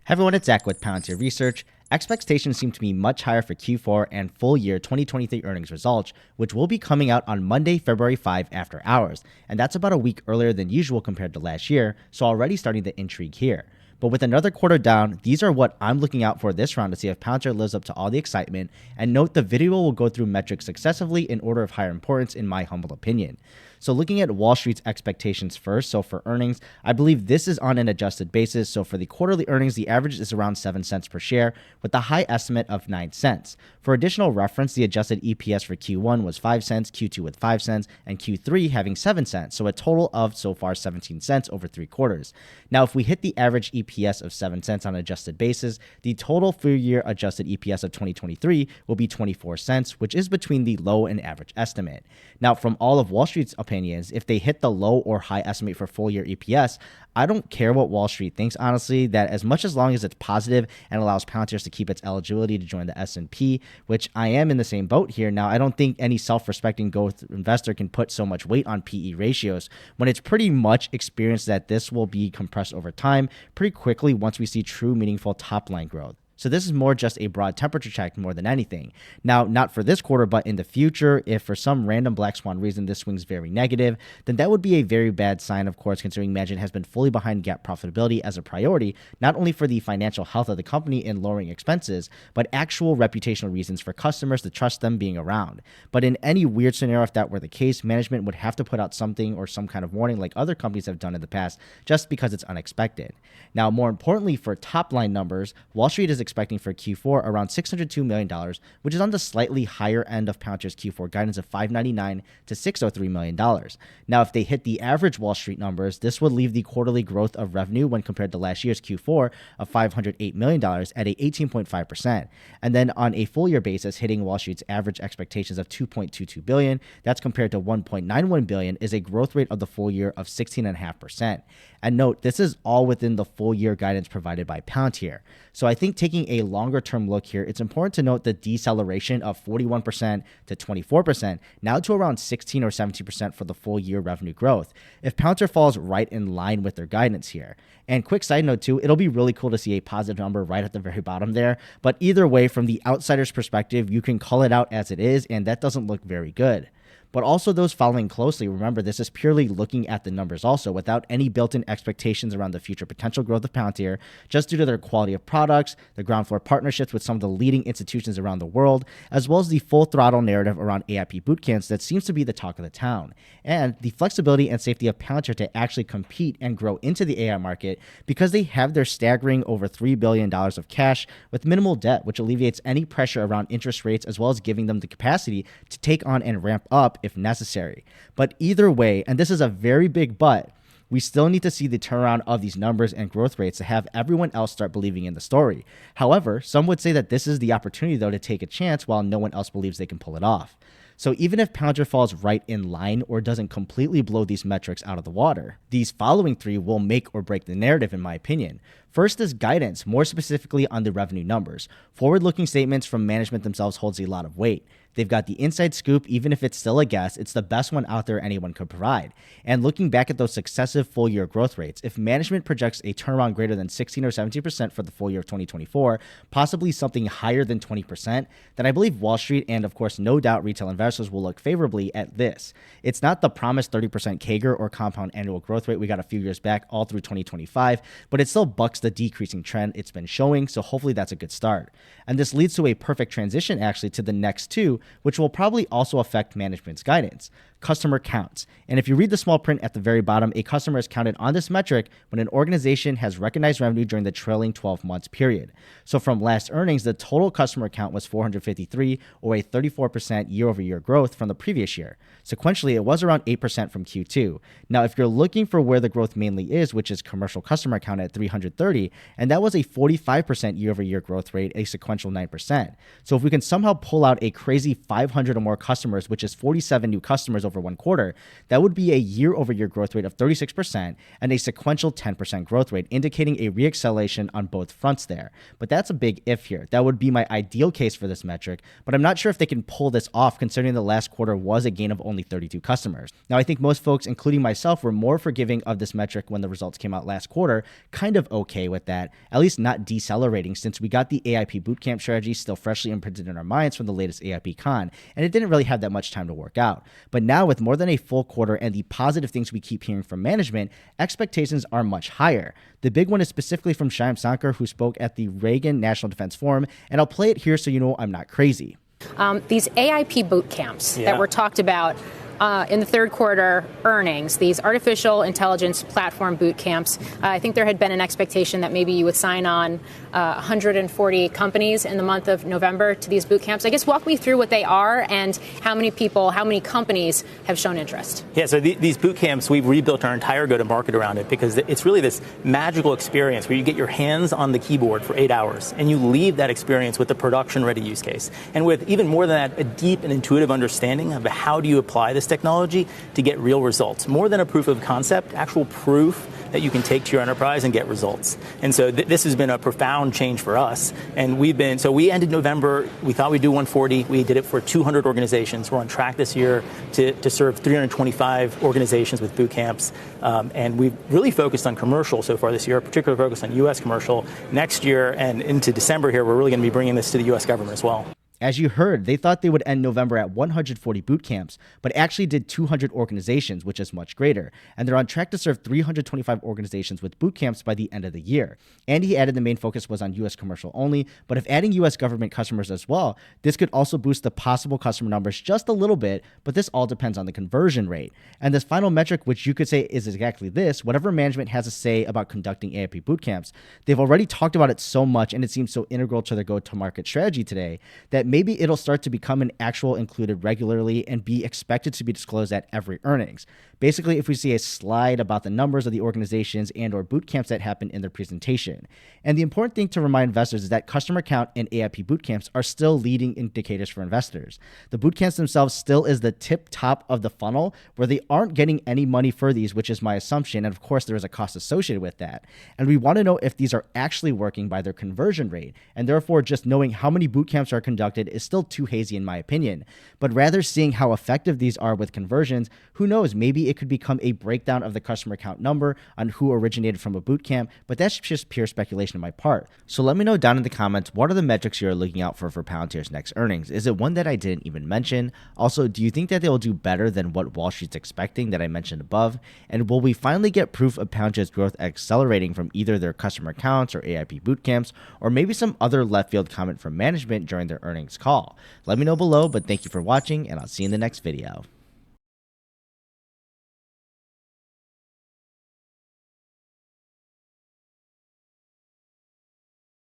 Hey everyone, it's Zach with Palantir Research. Expectations seem to be much higher for Q4 and full year 2023 earnings results, which will be coming out on Monday, February 5 after hours. And that's about a week earlier than usual compared to last year, so already starting to intrigue here. But with another quarter down, these are what I'm looking out for this round to see if Palantir lives up to all the excitement. And note the video will go through metrics successively in order of higher importance in my humble opinion. So looking at Wall Street's expectations first, so for earnings, I believe this is on an adjusted basis. So for the quarterly earnings, the average is around 7 cents per share with the high estimate of 9 cents. For additional reference, the adjusted EPS for Q1 was 5 cents, Q2 with 5 cents, and Q3 having 7 cents. So a total of so far 17 cents over 3 quarters. Now, if we hit the average EPS of 7 cents on an adjusted basis, the total full year adjusted EPS of 2023 will be 24 cents, which is between the low and average estimate. Now, from all of Wall Street's opinions, if they hit the low or high estimate for full year EPS, I don't care what Wall Street thinks, honestly, that as long as it's positive and allows Palantir to keep its eligibility to join the S&P, which I am in the same boat here. Now, I don't think any self-respecting growth investor can put so much weight on PE ratios when it's pretty much experienced that this will be compressed over time pretty quickly once we see true meaningful top line growth. So this is more just a broad temperature check more than anything. Now, not for this quarter, but in the future, if for some random black swan reason this swings very negative, then that would be a very bad sign, of course, considering Management has been fully behind GAAP profitability as a priority, not only for the financial health of the company in lowering expenses, but actual reputational reasons for customers to trust them being around. But in any weird scenario, if that were the case, management would have to put out something or some kind of warning like other companies have done in the past, just because it's unexpected. Now, more importantly, for top line numbers, Wall Street is expecting for Q4 around $602 million, which is on the slightly higher end of Palantir's Q4 guidance of $599 to $603 million. Now, if they hit the average Wall Street numbers, this would leave the quarterly growth of revenue when compared to last year's Q4 of $508 million at a 18.5%. And then on a full year basis, hitting Wall Street's average expectations of $2.22 billion, that's compared to $1.91 billion, is a growth rate of the full year of 16.5%. And note, this is all within the full year guidance provided by Palantir. So I think taking a longer term look here, it's important to note the deceleration of 41% to 24%, now to around 16 or 17% for the full year revenue growth, if Palantir falls right in line with their guidance here. And quick side note too, it'll be really cool to see a positive number right at the very bottom there. But either way, from the outsider's perspective, you can call it out as it is, and that doesn't look very good. But also those following closely, remember this is purely looking at the numbers also without any built-in expectations around the future potential growth of Palantir, just due to their quality of products, the ground floor partnerships with some of the leading institutions around the world, as well as the full throttle narrative around AIP Bootcamps that seems to be the talk of the town, and the flexibility and safety of Palantir to actually compete and grow into the AI market because they have their staggering over $3 billion of cash with minimal debt, which alleviates any pressure around interest rates as well as giving them the capacity to take on and ramp up if necessary. But either way, and this is a very big but, we still need to see the turnaround of these numbers and growth rates to have everyone else start believing in the story. However, some would say that this is the opportunity though to take a chance while no one else believes they can pull it off. So even if Palantir falls right in line or doesn't completely blow these metrics out of the water, these following three will make or break the narrative in my opinion. First is guidance, more specifically on the revenue numbers. Forward-looking statements from management themselves holds a lot of weight. They've got the inside scoop, even if it's still a guess, it's the best one out there anyone could provide. And looking back at those successive full year growth rates, if management projects a turnaround greater than 16 or 17% for the full year of 2024, possibly something higher than 20%, then I believe Wall Street and of course no doubt retail investors will look favorably at this. It's not the promised 30% CAGR or compound annual growth rate we got a few years back all through 2025, but it still bucks the decreasing trend it's been showing, so hopefully that's a good start. And this leads to a perfect transition actually to the next two, which will probably also affect management's guidance. Customer counts. And if you read the small print at the very bottom, a customer is counted on this metric when an organization has recognized revenue during the trailing 12 months period. So from last earnings, the total customer count was 453, or a 34% year-over-year growth from the previous year. Sequentially, it was around 8% from Q2. Now, if you're looking for where the growth mainly is, which is commercial customer count at 330, and that was a 45% year-over-year growth rate, a sequential 9%. So if we can somehow pull out a crazy 500 or more customers, which is 47 new customers over one quarter, that would be a year-over-year growth rate of 36% and a sequential 10% growth rate, indicating a reacceleration on both fronts there. But that's a big if here. That would be my ideal case for this metric, but I'm not sure if they can pull this off considering the last quarter was a gain of only 32 customers. Now, I think most folks, including myself, were more forgiving of this metric when the results came out last quarter, kind of okay. okay with that, at least not decelerating, since we got the AIP bootcamp strategy still freshly imprinted in our minds from the latest AIP con, and it didn't really have that much time to work out. But now with more than a full quarter and the positive things we keep hearing from management, expectations are much higher. The big one is specifically from Shyam Sankar, who spoke at the Reagan National Defense Forum, and I'll play it here so you know I'm not crazy. These AIP boot camps that were talked about in the third quarter earnings, these artificial intelligence platform boot camps, I think there had been an expectation that maybe you would sign on 140 companies in the month of November to these boot camps. I guess walk me through what they are and how many people, how many companies have shown interest. Yeah, so these boot camps, we've rebuilt our entire go-to-market around it because it's really this magical experience where you get your hands on the keyboard for 8 hours and you leave that experience with a production-ready use case. And with even more than that, a deep and intuitive understanding of how do you apply this technology to get real results. More than a proof of concept, actual proof that you can take to your enterprise and get results. And so this has been a profound change for us. And we ended November, we thought we'd do 140. We did it for 200 organizations. We're on track this year to serve 325 organizations with boot camps. And we've really focused on commercial so far this year, particularly focused on U.S. commercial. Next year and into December here, we're really going to be bringing this to the U.S. government as well. As you heard, they thought they would end November at 140 boot camps, but actually did 200 organizations, which is much greater. And they're on track to serve 325 organizations with boot camps by the end of the year. And he added the main focus was on U.S. commercial only, but if adding U.S. government customers as well, this could also boost the possible customer numbers just a little bit, but this all depends on the conversion rate. And this final metric, which you could say is exactly this, whatever management has to say about conducting AIP boot camps, they've already talked about it so much and it seems so integral to their go-to-market strategy today that maybe it'll start to become an actual included regularly and be expected to be disclosed at every earnings. Basically, if we see a slide about the numbers of the organizations and or boot camps that happen in their presentation. And the important thing to remind investors is that customer count and AIP boot camps are still leading indicators for investors. The boot camps themselves still is the tip top of the funnel where they aren't getting any money for these, which is my assumption. And of course, there is a cost associated with that. And we want to know if these are actually working by their conversion rate. And therefore, just knowing how many boot camps are conducted is still too hazy in my opinion. But rather seeing how effective these are with conversions, who knows, maybe it could become a breakdown of the customer count number on who originated from a boot camp, but that's just pure speculation on my part. So let me know down in the comments, what are the metrics you're looking out for Palantir's next earnings? Is it one that I didn't even mention? Also, do you think that they will do better than what Wall Street's expecting that I mentioned above? And will we finally get proof of Palantir's growth accelerating from either their customer counts or AIP boot camps, or maybe some other left field comment from management during their earnings call? Let me know below, but thank you for watching, and I'll see you in the next video.